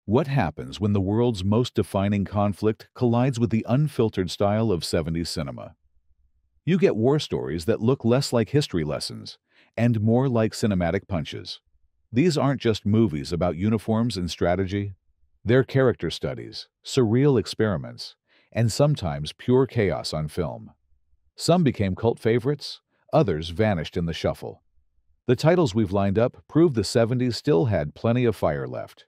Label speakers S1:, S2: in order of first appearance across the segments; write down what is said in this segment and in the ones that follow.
S1: What happens when the world's most defining conflict collides with the unfiltered style of 70s cinema? You get war stories that look less like history lessons and more like cinematic punches. These aren't just movies about uniforms and strategy. They're character studies, surreal experiments, and sometimes pure chaos on film. Some became cult favorites, others vanished in the shuffle. The titles we've lined up prove the 70s still had plenty of fire left.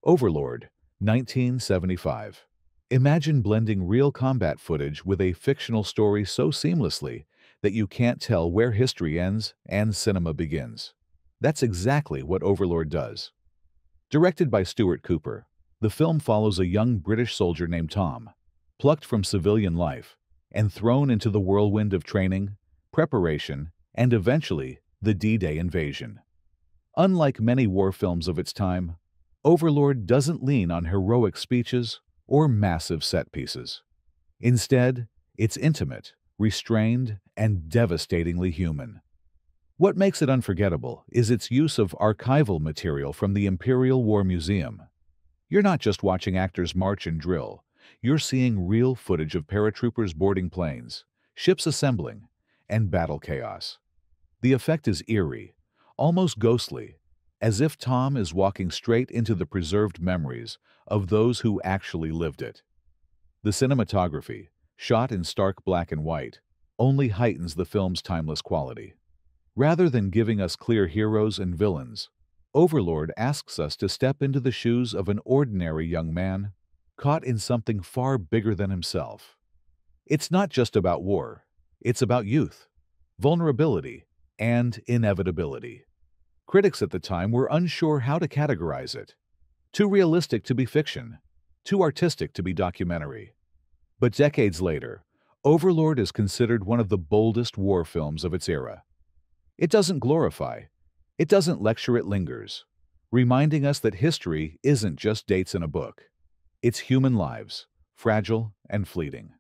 S1: Overlord, 1975. Imagine blending real combat footage with a fictional story so seamlessly that you can't tell where history ends and cinema begins. That's exactly what Overlord does. Directed by Stuart Cooper, the film follows a young British soldier named Tom, plucked from civilian life and thrown into the whirlwind of training, preparation, and eventually the D-Day invasion. Unlike many war films of its time, Overlord doesn't lean on heroic speeches or massive set pieces. Instead, it's intimate, restrained, and devastatingly human. What makes it unforgettable is its use of archival material from the Imperial War Museum. You're not just watching actors march and drill, you're seeing real footage of paratroopers boarding planes, ships assembling, and battle chaos. The effect is eerie, almost ghostly, as if Tom is walking straight into the preserved memories of those who actually lived it. The cinematography, shot in stark black and white, only heightens the film's timeless quality. Rather than giving us clear heroes and villains, Overlord asks us to step into the shoes of an ordinary young man caught in something far bigger than himself. It's not just about war, it's about youth, vulnerability, and inevitability. Critics at the time were unsure how to categorize it. Too realistic to be fiction, too artistic to be documentary. But decades later, Overlord is considered one of the boldest war films of its era. It doesn't glorify, it doesn't lecture, it lingers, reminding us that history isn't just dates in a book. It's human lives, fragile and fleeting.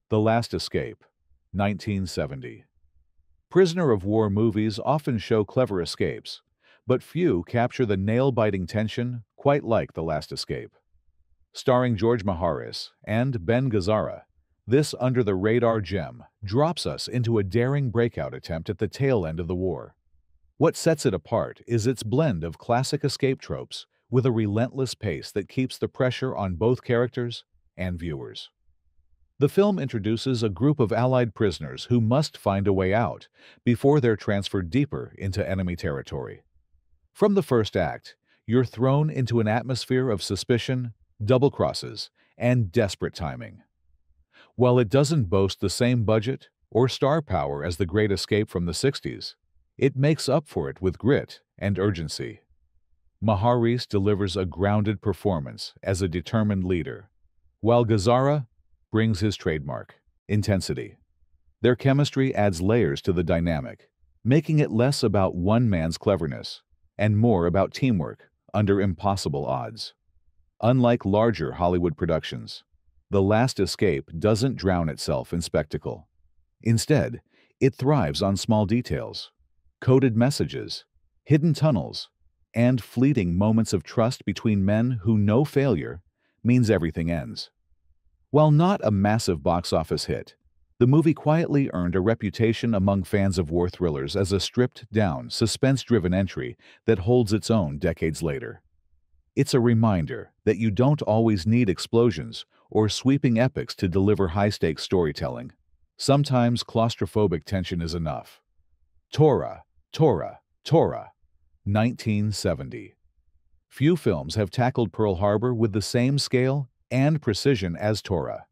S1: The Last Escape, 1970. Prisoner of war movies often show clever escapes, but few capture the nail-biting tension quite like The Last Escape. Starring George Maharis and Ben Gazzara, this under-the-radar gem drops us into a daring breakout attempt at the tail end of the war. What sets it apart is its blend of classic escape tropes with a relentless pace that keeps the pressure on both characters and viewers. The film introduces a group of Allied prisoners who must find a way out before they're transferred deeper into enemy territory. From the first act, you're thrown into an atmosphere of suspicion, double crosses, and desperate timing. While it doesn't boast the same budget or star power as The Great Escape from the 60s, it makes up for it with grit and urgency. Maharis delivers a grounded performance as a determined leader, while Gazzara brings his trademark, intensity. Their chemistry adds layers to the dynamic, making it less about one man's cleverness and more about teamwork under impossible odds. Unlike larger Hollywood productions, The Last Escape doesn't drown itself in spectacle. Instead, it thrives on small details, coded messages, hidden tunnels, and fleeting moments of trust between men who know failure means everything ends. While not a massive box office hit, the movie quietly earned a reputation among fans of war thrillers as a stripped-down, suspense-driven entry that holds its own decades later. It's a reminder that you don't always need explosions or sweeping epics to deliver high-stakes storytelling. Sometimes claustrophobic tension is enough. Tora, 1970. Few films have tackled Pearl Harbor with the same scale and precision as Tora.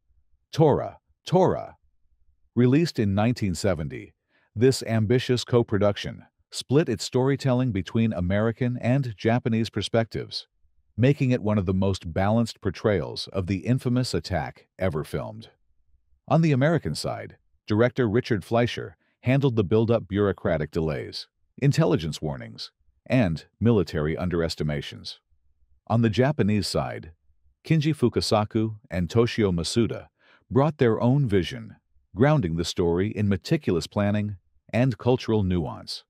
S1: Released in 1970, this ambitious co-production split its storytelling between American and Japanese perspectives, making it one of the most balanced portrayals of the infamous attack ever filmed. On the American side, director Richard Fleischer handled the build-up bureaucratic delays, intelligence warnings, and military underestimations. On the Japanese side, Kinji Fukasaku and Toshio Masuda brought their own vision, grounding the story in meticulous planning and cultural nuance.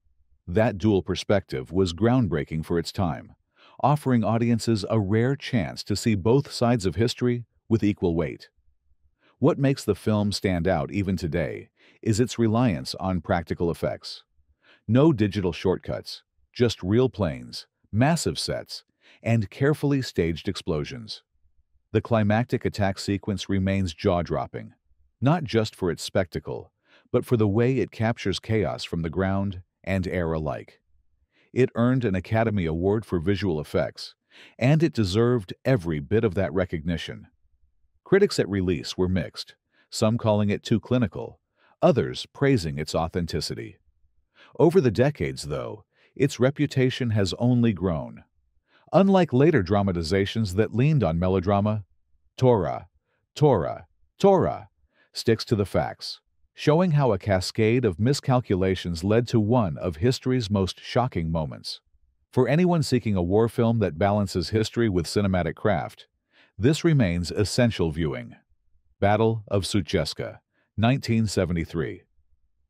S1: That dual perspective was groundbreaking for its time, offering audiences a rare chance to see both sides of history with equal weight. What makes the film stand out even today is its reliance on practical effects. No digital shortcuts, just real planes, massive sets, and carefully staged explosions. The climactic attack sequence remains jaw-dropping, not just for its spectacle, but for the way it captures chaos from the ground and air alike. It earned an Academy Award for visual effects, and it deserved every bit of that recognition. Critics at release were mixed, some calling it too clinical, others praising its authenticity. Over the decades, though, its reputation has only grown. Unlike later dramatizations that leaned on melodrama, Torah sticks to the facts, showing how a cascade of miscalculations led to one of history's most shocking moments. For anyone seeking a war film that balances history with cinematic craft, this remains essential viewing. Battle of Suceska, 1973.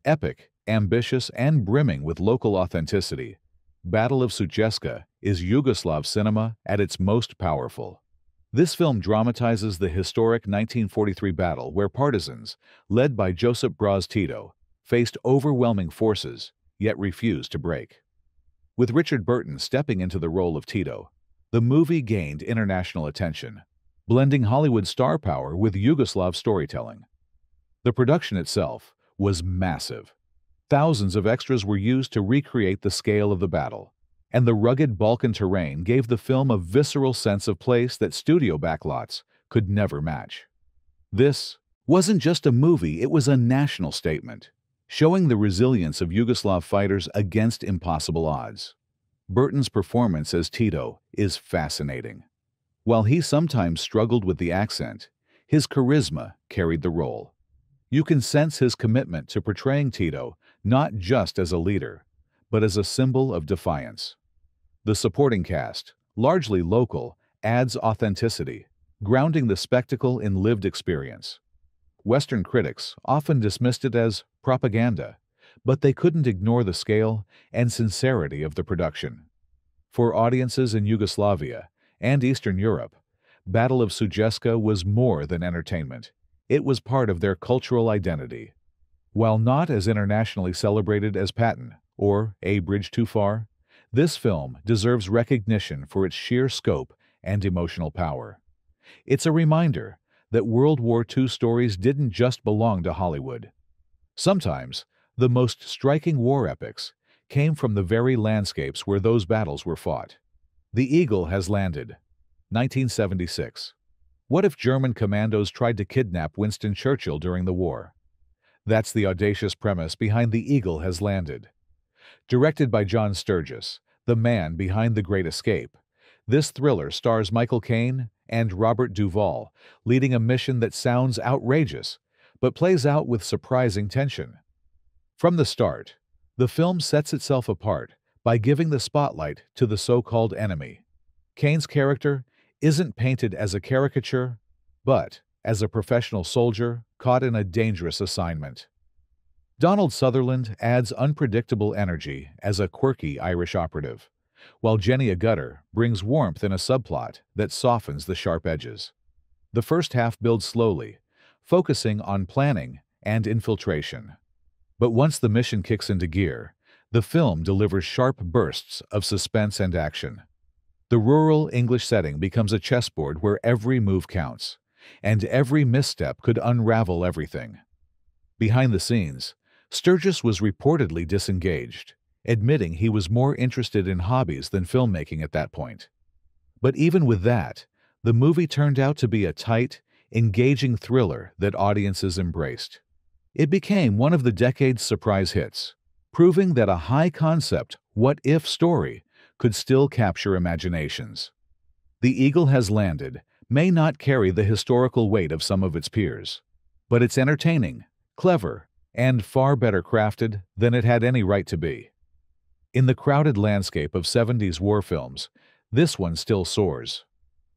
S1: Epic, ambitious, and brimming with local authenticity, Battle of Suceska is Yugoslav cinema at its most powerful. This film dramatizes the historic 1943 battle where partisans, led by Josip Broz Tito, faced overwhelming forces, yet refused to break. With Richard Burton stepping into the role of Tito, the movie gained international attention, blending Hollywood star power with Yugoslav storytelling. The production itself was massive. Thousands of extras were used to recreate the scale of the battle, and the rugged Balkan terrain gave the film a visceral sense of place that studio backlots could never match. This wasn't just a movie, it was a national statement, showing the resilience of Yugoslav fighters against impossible odds. Burton's performance as Tito is fascinating. While he sometimes struggled with the accent, his charisma carried the role. You can sense his commitment to portraying Tito not just as a leader, but as a symbol of defiance. The supporting cast, largely local, adds authenticity, grounding the spectacle in lived experience. Western critics often dismissed it as propaganda, but they couldn't ignore the scale and sincerity of the production. For audiences in Yugoslavia and Eastern Europe, Battle of Suceska was more than entertainment. It was part of their cultural identity. While not as internationally celebrated as Patton or A Bridge Too Far, this film deserves recognition for its sheer scope and emotional power. It's a reminder that World War II stories didn't just belong to Hollywood. Sometimes, the most striking war epics came from the very landscapes where those battles were fought. The Eagle Has Landed, 1976. What if German commandos tried to kidnap Winston Churchill during the war? That's the audacious premise behind The Eagle Has Landed. Directed by John Sturges, the man behind The Great Escape, this thriller stars Michael Caine and Robert Duvall, leading a mission that sounds outrageous, but plays out with surprising tension. From the start, the film sets itself apart by giving the spotlight to the so-called enemy. Caine's character isn't painted as a caricature, but as a professional soldier caught in a dangerous assignment. Donald Sutherland adds unpredictable energy as a quirky Irish operative, while Jenny Agutter brings warmth in a subplot that softens the sharp edges. The first half builds slowly, focusing on planning and infiltration. But once the mission kicks into gear, the film delivers sharp bursts of suspense and action. The rural English setting becomes a chessboard where every move counts, and every misstep could unravel everything. Behind the scenes, Sturges was reportedly disengaged, admitting he was more interested in hobbies than filmmaking at that point. But even with that, the movie turned out to be a tight, engaging thriller that audiences embraced. It became one of the decade's surprise hits, proving that a high-concept, what-if story could still capture imaginations. The Eagle Has Landed may not carry the historical weight of some of its peers, but it's entertaining, clever, and far better crafted than it had any right to be. In the crowded landscape of 70s war films, this one still soars.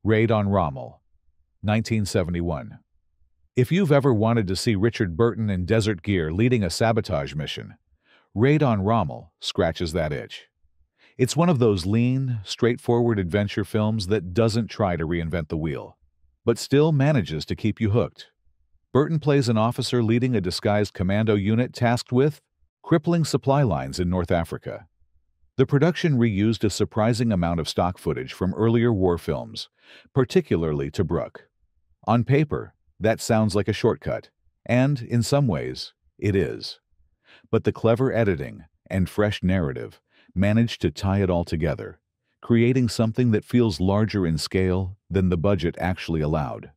S1: Raid on Rommel, 1971. If you've ever wanted to see Richard Burton in desert gear leading a sabotage mission, Raid on Rommel scratches that itch. It's one of those lean, straightforward adventure films that doesn't try to reinvent the wheel, but still manages to keep you hooked. Burton plays an officer leading a disguised commando unit tasked with crippling supply lines in North Africa. The production reused a surprising amount of stock footage from earlier war films, particularly Tobruk. On paper, that sounds like a shortcut, and, in some ways, it is. But the clever editing and fresh narrative managed to tie it all together, creating something that feels larger in scale than the budget actually allowed.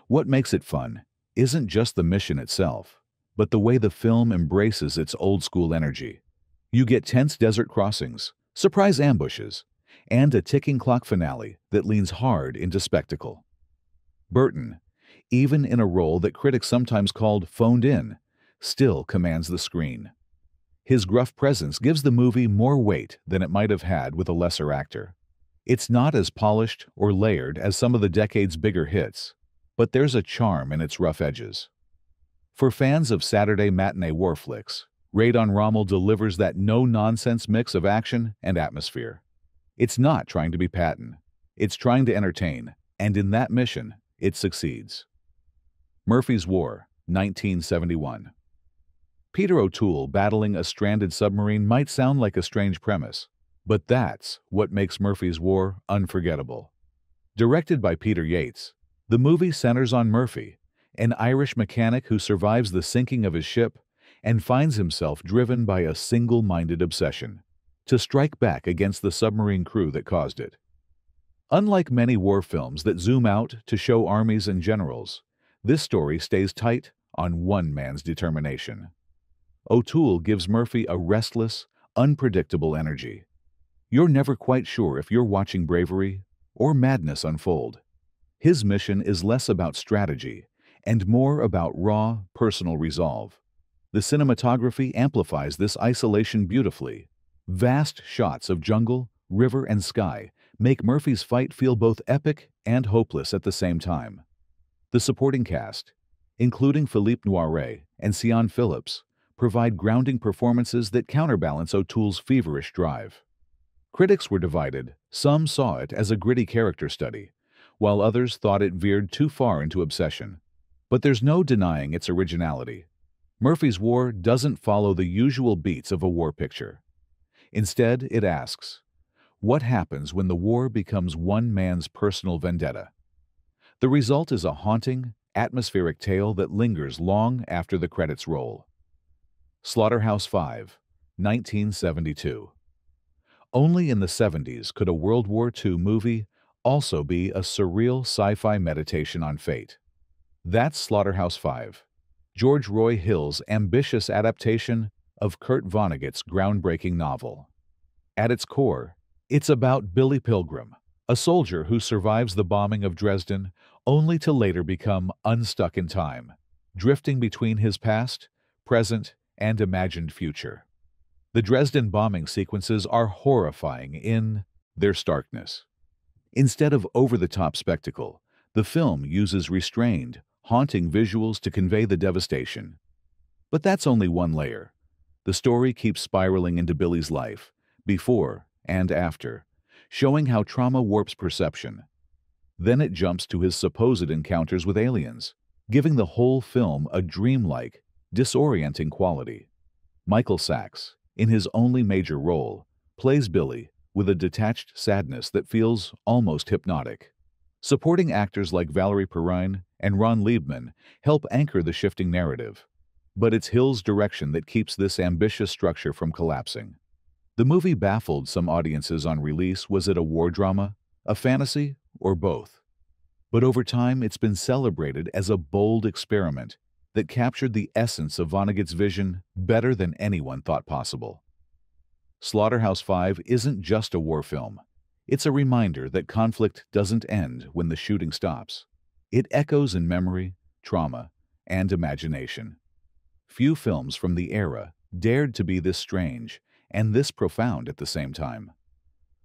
S1: What makes it fun isn't just the mission itself, but the way the film embraces its old-school energy. You get tense desert crossings, surprise ambushes, and a ticking clock finale that leans hard into spectacle. Burton, even in a role that critics sometimes called phoned in, still commands the screen. His gruff presence gives the movie more weight than it might have had with a lesser actor. It's not as polished or layered as some of the decade's bigger hits, but there's a charm in its rough edges. For fans of Saturday matinee war flicks, Raid on Rommel delivers that no-nonsense mix of action and atmosphere. It's not trying to be Patton. It's trying to entertain, and in that mission, it succeeds. Murphy's War, 1971. Peter O'Toole battling a stranded submarine might sound like a strange premise, but that's what makes Murphy's War unforgettable. Directed by Peter Yates, the movie centers on Murphy, an Irish mechanic who survives the sinking of his ship and finds himself driven by a single-minded obsession to strike back against the submarine crew that caused it. Unlike many war films that zoom out to show armies and generals, this story stays tight on one man's determination. O'Toole gives Murphy a restless, unpredictable energy. You're never quite sure if you're watching bravery or madness unfold. His mission is less about strategy and more about raw, personal resolve. The cinematography amplifies this isolation beautifully. Vast shots of jungle, river, and sky make Murphy's fight feel both epic and hopeless at the same time. The supporting cast, including Philippe Noiret and Sian Phillips, provide grounding performances that counterbalance O'Toole's feverish drive. Critics were divided. Some saw it as a gritty character study, while others thought it veered too far into obsession. But there's no denying its originality. Murphy's War doesn't follow the usual beats of a war picture. Instead, it asks, what happens when the war becomes one man's personal vendetta? The result is a haunting, atmospheric tale that lingers long after the credits roll. Slaughterhouse-Five, 1972. Only in the 70s could a World War II movie also be a surreal sci-fi meditation on fate. That's Slaughterhouse-Five, George Roy Hill's ambitious adaptation of Kurt Vonnegut's groundbreaking novel. At its core, it's about Billy Pilgrim, a soldier who survives the bombing of Dresden only to later become unstuck in time, drifting between his past, present, and imagined future. The Dresden bombing sequences are horrifying in their starkness. Instead of over-the-top spectacle, the film uses restrained, haunting visuals to convey the devastation. But that's only one layer. The story keeps spiraling into Billy's life, before and after, showing how trauma warps perception. Then it jumps to his supposed encounters with aliens, giving the whole film a dreamlike, disorienting quality. Michael Sachs, in his only major role, plays Billy with a detached sadness that feels almost hypnotic. Supporting actors like Valerie Perrine and Ron Liebman help anchor the shifting narrative. But it's Hill's direction that keeps this ambitious structure from collapsing. The movie baffled some audiences on release. Was it a war drama, a fantasy, or both? But over time, it's been celebrated as a bold experiment that captured the essence of Vonnegut's vision better than anyone thought possible. Slaughterhouse-Five isn't just a war film. It's a reminder that conflict doesn't end when the shooting stops. It echoes in memory, trauma, and imagination. Few films from the era dared to be this strange and this profound at the same time.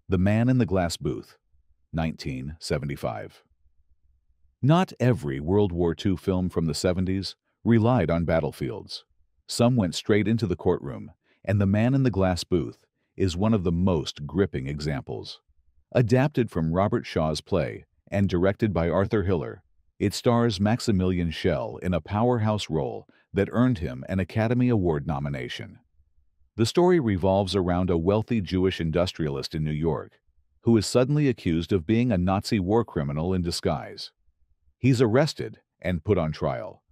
S1: The Man in the Glass Booth, 1975. Not every World War II film from the 70s relied on battlefields. Some went straight into the courtroom, and The Man in the Glass Booth is one of the most gripping examples. Adapted from Robert Shaw's play and directed by Arthur Hiller, it stars Maximilian Schell in a powerhouse role that earned him an Academy Award nomination. The story revolves around a wealthy Jewish industrialist in New York who is suddenly accused of being a Nazi war criminal in disguise. He's arrested and put on trial,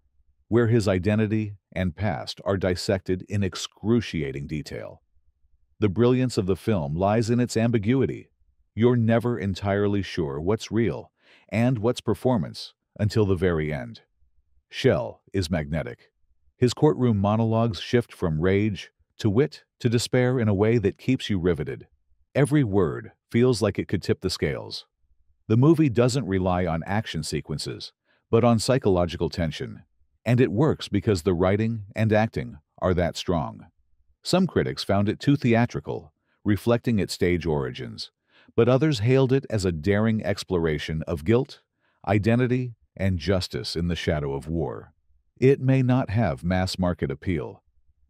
S1: where his identity and past are dissected in excruciating detail. The brilliance of the film lies in its ambiguity. You're never entirely sure what's real and what's performance until the very end. Schell is magnetic. His courtroom monologues shift from rage to wit to despair in a way that keeps you riveted. Every word feels like it could tip the scales. The movie doesn't rely on action sequences, but on psychological tension, and it works because the writing and acting are that strong. Some critics found it too theatrical, reflecting its stage origins, but others hailed it as a daring exploration of guilt, identity, and justice in the shadow of war. It may not have mass-market appeal,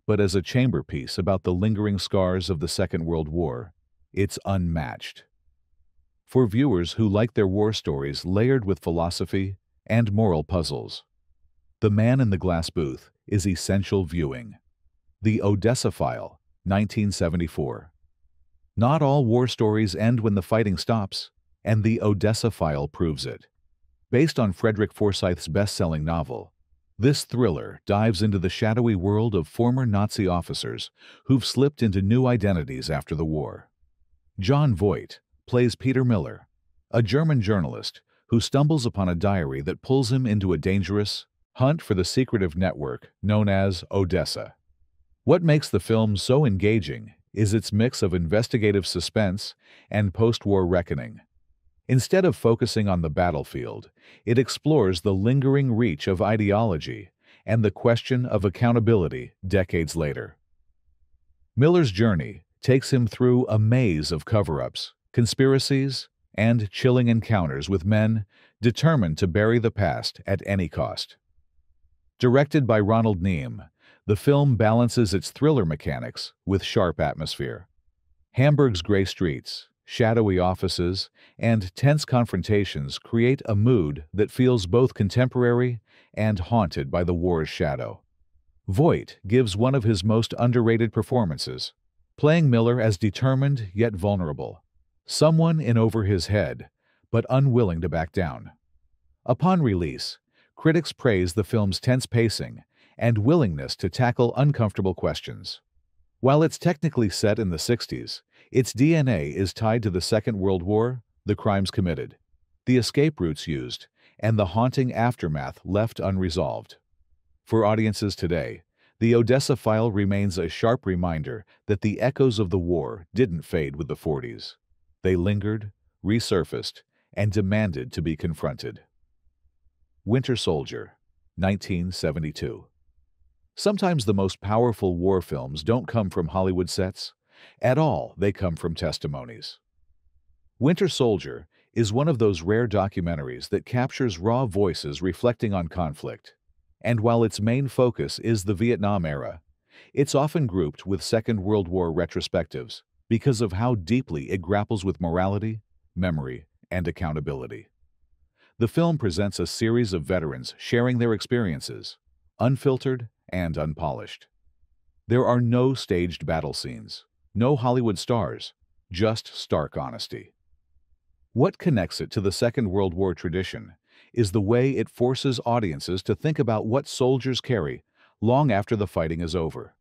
S1: but as a chamber piece about the lingering scars of the Second World War, it's unmatched. For viewers who like their war stories layered with philosophy and moral puzzles, The Man in the Glass Booth is essential viewing. The Odessa File, 1974. Not all war stories end when the fighting stops, and The Odessa File proves it. Based on Frederick Forsyth's best-selling novel, this thriller dives into the shadowy world of former Nazi officers who've slipped into new identities after the war. John Voight plays Peter Miller, a German journalist who stumbles upon a diary that pulls him into a dangerous hunt for the secretive network known as Odessa. What makes the film so engaging is its mix of investigative suspense and post-war reckoning. Instead of focusing on the battlefield, it explores the lingering reach of ideology and the question of accountability decades later. Miller's journey takes him through a maze of cover-ups, conspiracies, and chilling encounters with men determined to bury the past at any cost. Directed by Ronald Neame, the film balances its thriller mechanics with sharp atmosphere. Hamburg's gray streets, shadowy offices, and tense confrontations create a mood that feels both contemporary and haunted by the war's shadow. Voight gives one of his most underrated performances, playing Miller as determined yet vulnerable, someone in over his head, but unwilling to back down. Upon release, critics praise the film's tense pacing and willingness to tackle uncomfortable questions. While it's technically set in the 60s, its DNA is tied to the Second World War, the crimes committed, the escape routes used, and the haunting aftermath left unresolved. For audiences today, The Odessa File remains a sharp reminder that the echoes of the war didn't fade with the 40s. They lingered, resurfaced, and demanded to be confronted. Winter Soldier, 1972. Sometimes the most powerful war films don't come from Hollywood sets. At all, they come from testimonies. Winter Soldier is one of those rare documentaries that captures raw voices reflecting on conflict. And while its main focus is the Vietnam era, it's often grouped with Second World War retrospectives because of how deeply it grapples with morality, memory, and accountability. The film presents a series of veterans sharing their experiences, unfiltered and unpolished. There are no staged battle scenes, no Hollywood stars, just stark honesty. What connects it to the Second World War tradition is the way it forces audiences to think about what soldiers carry long after the fighting is over.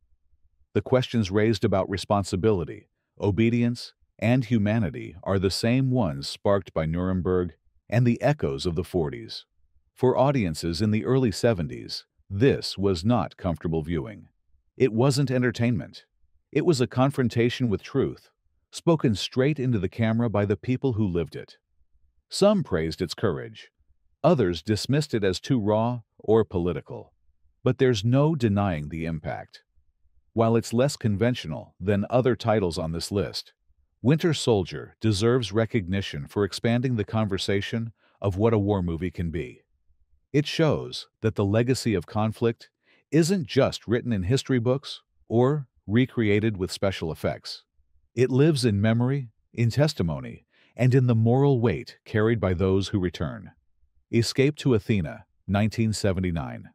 S1: The questions raised about responsibility, obedience, and humanity are the same ones sparked by Nuremberg and the echoes of the 40s. For audiences in the early 70s, this was not comfortable viewing. It wasn't entertainment. It was a confrontation with truth, spoken straight into the camera by the people who lived it. Some praised its courage. Others dismissed it as too raw or political. But there's no denying the impact. While it's less conventional than other titles on this list, Winter Soldier deserves recognition for expanding the conversation of what a war movie can be. It shows that the legacy of conflict isn't just written in history books or recreated with special effects. It lives in memory, in testimony, and in the moral weight carried by those who return. Escape to Athena, 1979.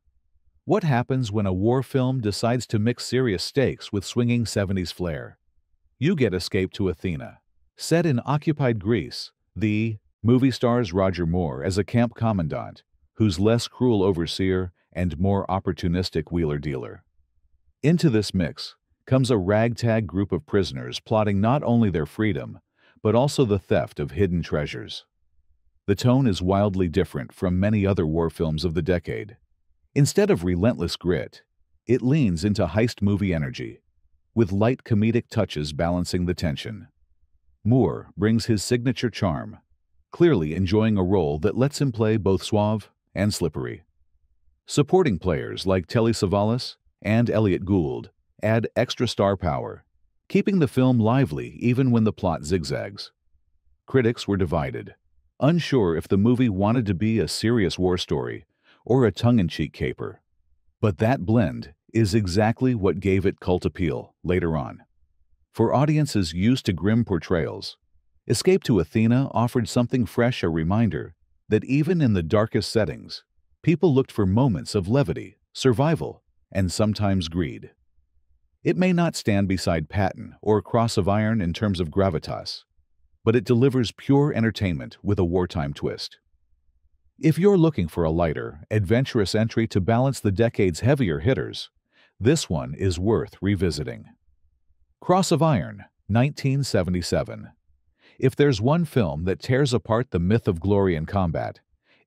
S1: What happens when a war film decides to mix serious stakes with swinging 70s flair? You get Escape to Athena. Set in occupied Greece, the movie stars Roger Moore as a camp commandant, who's less cruel overseer and more opportunistic wheeler-dealer. Into this mix comes a ragtag group of prisoners plotting not only their freedom, but also the theft of hidden treasures. The tone is wildly different from many other war films of the decade. Instead of relentless grit, it leans into heist movie energy, with light comedic touches balancing the tension. Moore brings his signature charm, clearly enjoying a role that lets him play both suave and slippery. Supporting players like Telly Savalas and Elliot Gould add extra star power, keeping the film lively even when the plot zigzags. Critics were divided, unsure if the movie wanted to be a serious war story or a tongue-in-cheek caper. But that blend is exactly what gave it cult appeal later on. For audiences used to grim portrayals, Escape to Athena offered something fresh, a reminder that even in the darkest settings, people looked for moments of levity, survival, and sometimes greed. It may not stand beside Patton or Cross of Iron in terms of gravitas, but it delivers pure entertainment with a wartime twist. If you're looking for a lighter, adventurous entry to balance the decade's heavier hitters, this one is worth revisiting. Cross of Iron, 1977. If there's one film that tears apart the myth of glory in combat,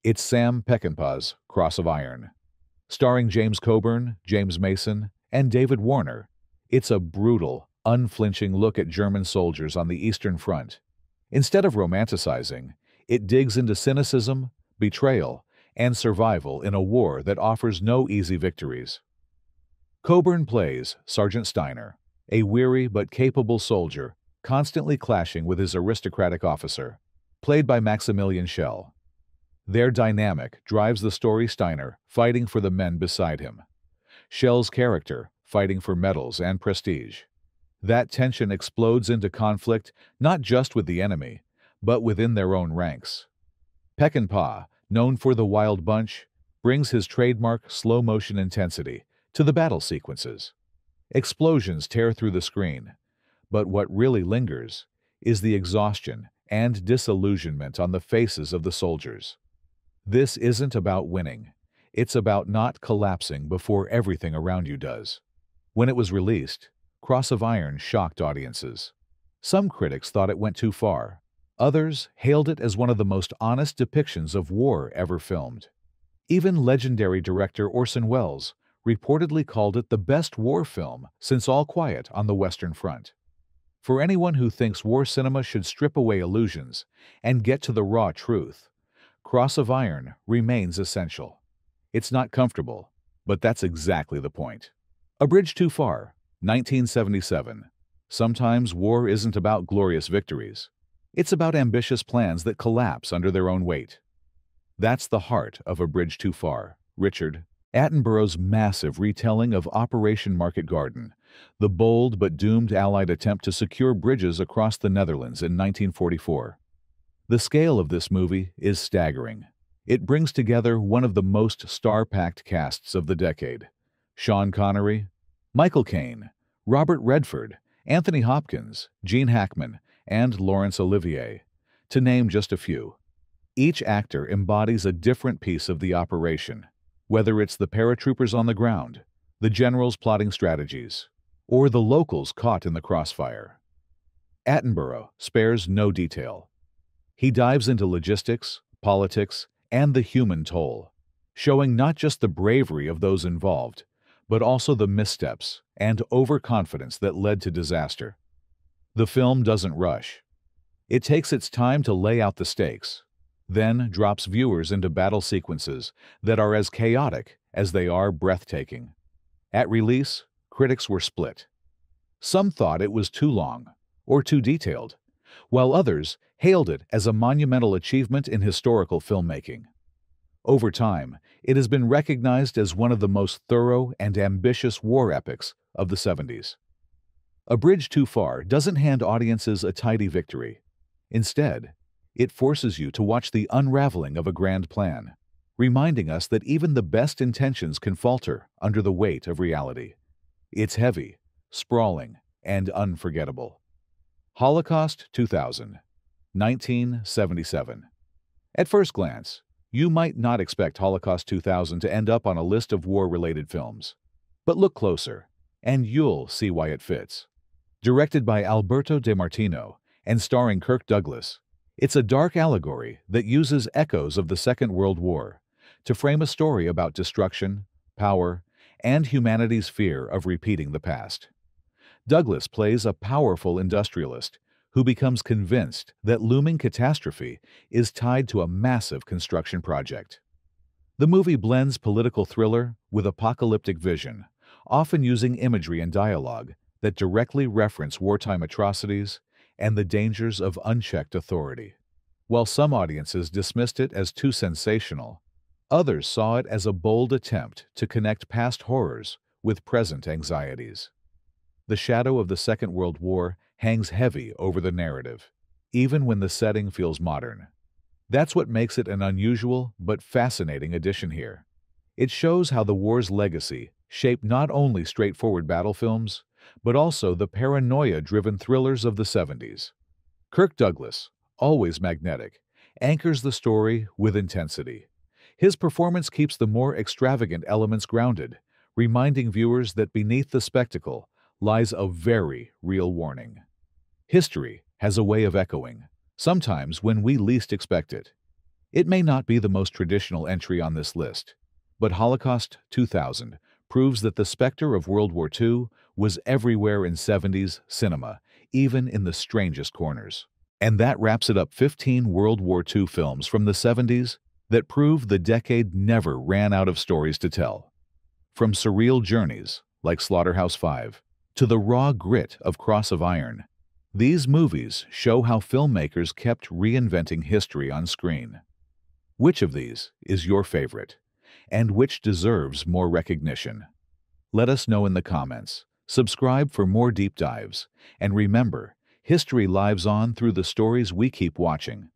S1: it's Sam Peckinpah's Cross of Iron. Starring James Coburn, James Mason, and David Warner, it's a brutal, unflinching look at German soldiers on the Eastern Front. Instead of romanticizing, it digs into cynicism, betrayal, and survival in a war that offers no easy victories. Coburn plays Sergeant Steiner, a weary but capable soldier constantly clashing with his aristocratic officer, played by Maximilian Schell. Their dynamic drives the story, Steiner fighting for the men beside him, Schell's character fighting for medals and prestige. That tension explodes into conflict not just with the enemy, but within their own ranks. Peckinpah, known for The Wild Bunch, brings his trademark slow-motion intensity to the battle sequences. Explosions tear through the screen, but what really lingers is the exhaustion and disillusionment on the faces of the soldiers. This isn't about winning. It's about not collapsing before everything around you does. When it was released, Cross of Iron shocked audiences. Some critics thought it went too far. Others hailed it as one of the most honest depictions of war ever filmed. Even legendary director Orson Welles reportedly called it the best war film since All Quiet on the Western Front. For anyone who thinks war cinema should strip away illusions and get to the raw truth, Cross of Iron remains essential. It's not comfortable, but that's exactly the point. A Bridge Too Far, 1977. Sometimes war isn't about glorious victories. It's about ambitious plans that collapse under their own weight. That's the heart of A Bridge Too Far. Richard Attenborough's massive retelling of Operation Market Garden, the bold but doomed Allied attempt to secure bridges across the Netherlands in 1944. The scale of this movie is staggering. It brings together one of the most star-packed casts of the decade. Sean Connery, Michael Caine, Robert Redford, Anthony Hopkins, Gene Hackman, and Laurence Olivier, to name just a few. Each actor embodies a different piece of the operation, whether it's the paratroopers on the ground, the generals plotting strategies, or the locals caught in the crossfire. Attenborough spares no detail. He dives into logistics, politics, and the human toll, showing not just the bravery of those involved, but also the missteps and overconfidence that led to disaster. The film doesn't rush. It takes its time to lay out the stakes, then drops viewers into battle sequences that are as chaotic as they are breathtaking. At release, critics were split. Some thought it was too long or too detailed, while others hailed it as a monumental achievement in historical filmmaking. Over time, it has been recognized as one of the most thorough and ambitious war epics of the 70s. A Bridge Too Far doesn't hand audiences a tidy victory. Instead, it forces you to watch the unraveling of a grand plan, reminding us that even the best intentions can falter under the weight of reality. It's heavy, sprawling, and unforgettable. Holocaust 2000, 1977. At first glance, you might not expect Holocaust 2000 to end up on a list of war-related films. But look closer, and you'll see why it fits. Directed by Alberto De Martino and starring Kirk Douglas, it's a dark allegory that uses echoes of the Second World War to frame a story about destruction, power, and humanity's fear of repeating the past. Douglas plays a powerful industrialist who becomes convinced that looming catastrophe is tied to a massive construction project. The movie blends political thriller with apocalyptic vision, often using imagery and dialogue that directly reference wartime atrocities and the dangers of unchecked authority. While some audiences dismissed it as too sensational, others saw it as a bold attempt to connect past horrors with present anxieties. The shadow of the Second World War hangs heavy over the narrative, even when the setting feels modern. That's what makes it an unusual but fascinating addition here. It shows how the war's legacy shaped not only straightforward battle films, but also the paranoia-driven thrillers of the 70s. Kirk Douglas, always magnetic, anchors the story with intensity. His performance keeps the more extravagant elements grounded, reminding viewers that beneath the spectacle lies a very real warning. History has a way of echoing, sometimes when we least expect it. It may not be the most traditional entry on this list, but Holocaust 2000 proves that the specter of World War II was everywhere in 70s cinema, even in the strangest corners. And that wraps it up. 15 World War II films from the 70s that prove the decade never ran out of stories to tell. From surreal journeys, like Slaughterhouse-Five, to the raw grit of Cross of Iron, these movies show how filmmakers kept reinventing history on screen. Which of these is your favorite, and which deserves more recognition? Let us know in the comments. Subscribe for more deep dives, and remember, history lives on through the stories we keep watching.